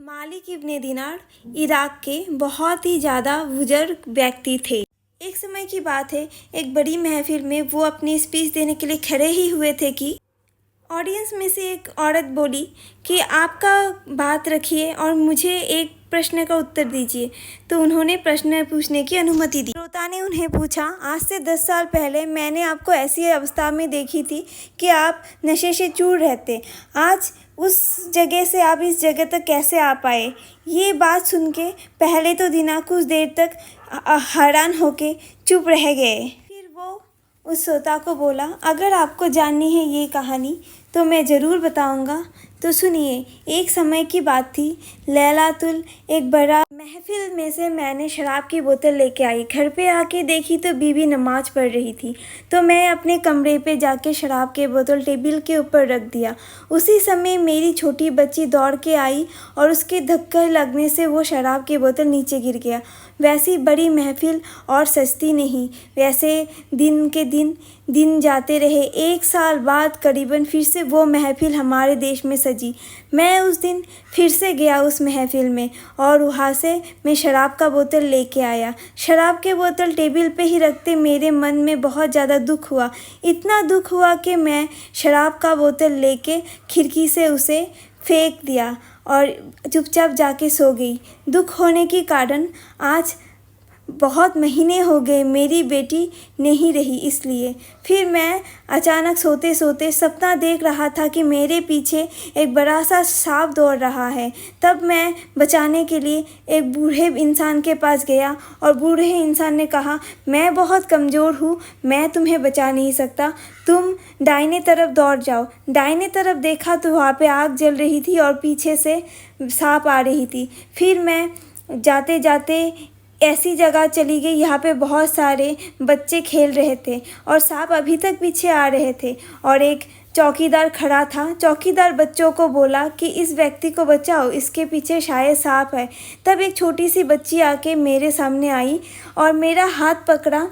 मालिक इब्ने दिनार इराक के बहुत ही ज़्यादा बुजुर्ग व्यक्ति थे। एक समय की बात है, एक बड़ी महफिल में वो अपनी स्पीच देने के लिए खड़े ही हुए थे कि ऑडियंस में से एक औरत बोली कि आपका बात रखिए और मुझे एक प्रश्न का उत्तर दीजिए। तो उन्होंने प्रश्न पूछने की अनुमति दी। श्रोता ने उन्हें पूछा, आज से 10 साल पहले मैंने आपको ऐसी अवस्था में देखी थी कि आप नशे से चूर रहते। आज उस जगह से आप इस जगह तक कैसे आ पाए? ये बात सुन के पहले तो दीना कुछ देर तक हैरान होके चुप रह गए। फिर वो उस श्रोता को बोला, अगर आपको जाननी है ये कहानी तो मैं ज़रूर बताऊंगा। तो सुनिए, एक समय की बात थी। लैलातुल एक बड़ा महफिल में से मैंने शराब की बोतल लेके आई। घर पे आके देखी तो बीवी नमाज पढ़ रही थी। तो मैं अपने कमरे पे जाके शराब की बोतल टेबल के ऊपर रख दिया। उसी समय मेरी छोटी बच्ची दौड़ के आई और उसके धक्के लगने से वो शराब की बोतल नीचे गिर गया। वैसी बड़ी महफिल और सस्ती नहीं। वैसे दिन जाते रहे। 1 साल बाद करीबन फिर से वो महफिल हमारे देश में सजी। मैं उस दिन फिर से गया उस महफिल में और वहाँ से मैं शराब का बोतल लेके आया। शराब के बोतल टेबल पे ही रखते मेरे मन में बहुत ज़्यादा दुख हुआ। इतना दुख हुआ कि मैं शराब का बोतल लेके खिड़की से उसे फेंक दिया और चुपचाप जाके सो गई। दुख होने के कारण आज बहुत महीने हो गए मेरी बेटी नहीं रही। इसलिए फिर मैं अचानक सोते सोते सपना देख रहा था कि मेरे पीछे एक बड़ा सा सांप दौड़ रहा है। तब मैं बचाने के लिए एक बूढ़े इंसान के पास गया और बूढ़े इंसान ने कहा, मैं बहुत कमज़ोर हूँ, मैं तुम्हें बचा नहीं सकता, तुम दाहिने तरफ दौड़ जाओ। दाहिने तरफ देखा तो वहाँ पे आग जल रही थी और पीछे से सांप आ रही थी। फिर मैं जाते जाते ऐसी जगह चली गई, यहाँ पे बहुत सारे बच्चे खेल रहे थे और सांप अभी तक पीछे आ रहे थे और एक चौकीदार खड़ा था। चौकीदार बच्चों को बोला कि इस व्यक्ति को बचाओ, इसके पीछे शायद सांप है। तब एक छोटी सी बच्ची आके मेरे सामने आई और मेरा हाथ पकड़ा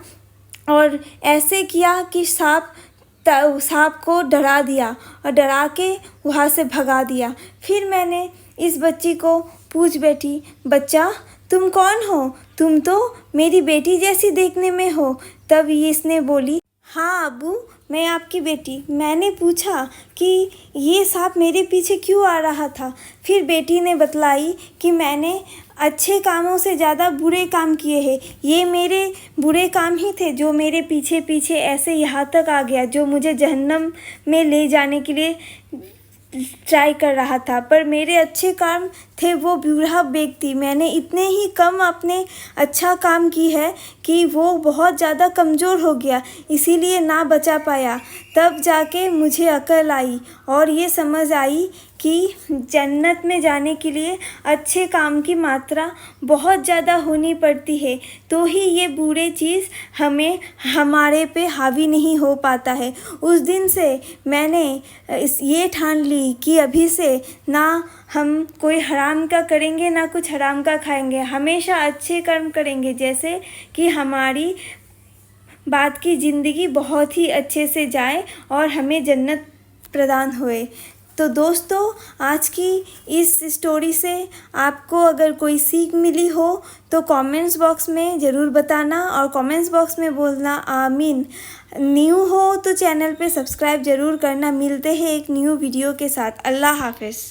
और ऐसे किया कि सांप को डरा दिया और डरा के वहाँ से भगा दिया। फिर मैंने इस बच्ची को पूछ बैठी, बच्चा तुम कौन हो? तुम तो मेरी बेटी जैसी देखने में हो। तब इसने बोली, हाँ अब्बू, मैं आपकी बेटी। मैंने पूछा कि ये सांप मेरे पीछे क्यों आ रहा था? फिर बेटी ने बतलाई कि मैंने अच्छे कामों से ज़्यादा बुरे काम किए हैं। ये मेरे बुरे काम ही थे जो मेरे पीछे पीछे ऐसे यहाँ तक आ गया, जो मुझे जहन्नम में ले जाने के लिए ट्राई कर रहा था। पर मेरे अच्छे काम थे वो बूढ़ा व्यक्ति। मैंने इतने ही कम अपने अच्छा काम की है कि वो बहुत ज़्यादा कमज़ोर हो गया, इसीलिए ना बचा पाया। तब जाके मुझे अकल आई और ये समझ आई कि जन्नत में जाने के लिए अच्छे काम की मात्रा बहुत ज़्यादा होनी पड़ती है, तो ही ये बुरे चीज़ हमारे पे हावी नहीं हो पाता है। उस दिन से मैंने ये ठान ली कि अभी से ना हम कोई हराम का करेंगे, ना कुछ हराम का खाएंगे। हमेशा अच्छे कर्म करेंगे, जैसे कि हमारी बाद की ज़िंदगी बहुत ही अच्छे से जाए और हमें जन्नत प्रदान होए। तो दोस्तों, आज की इस स्टोरी से आपको अगर कोई सीख मिली हो तो कमेंट्स बॉक्स में ज़रूर बताना और कमेंट्स बॉक्स में बोलना आमीन। न्यू हो तो चैनल पे सब्सक्राइब ज़रूर करना। मिलते हैं एक न्यू वीडियो के साथ। अल्लाह हाफ़िज़।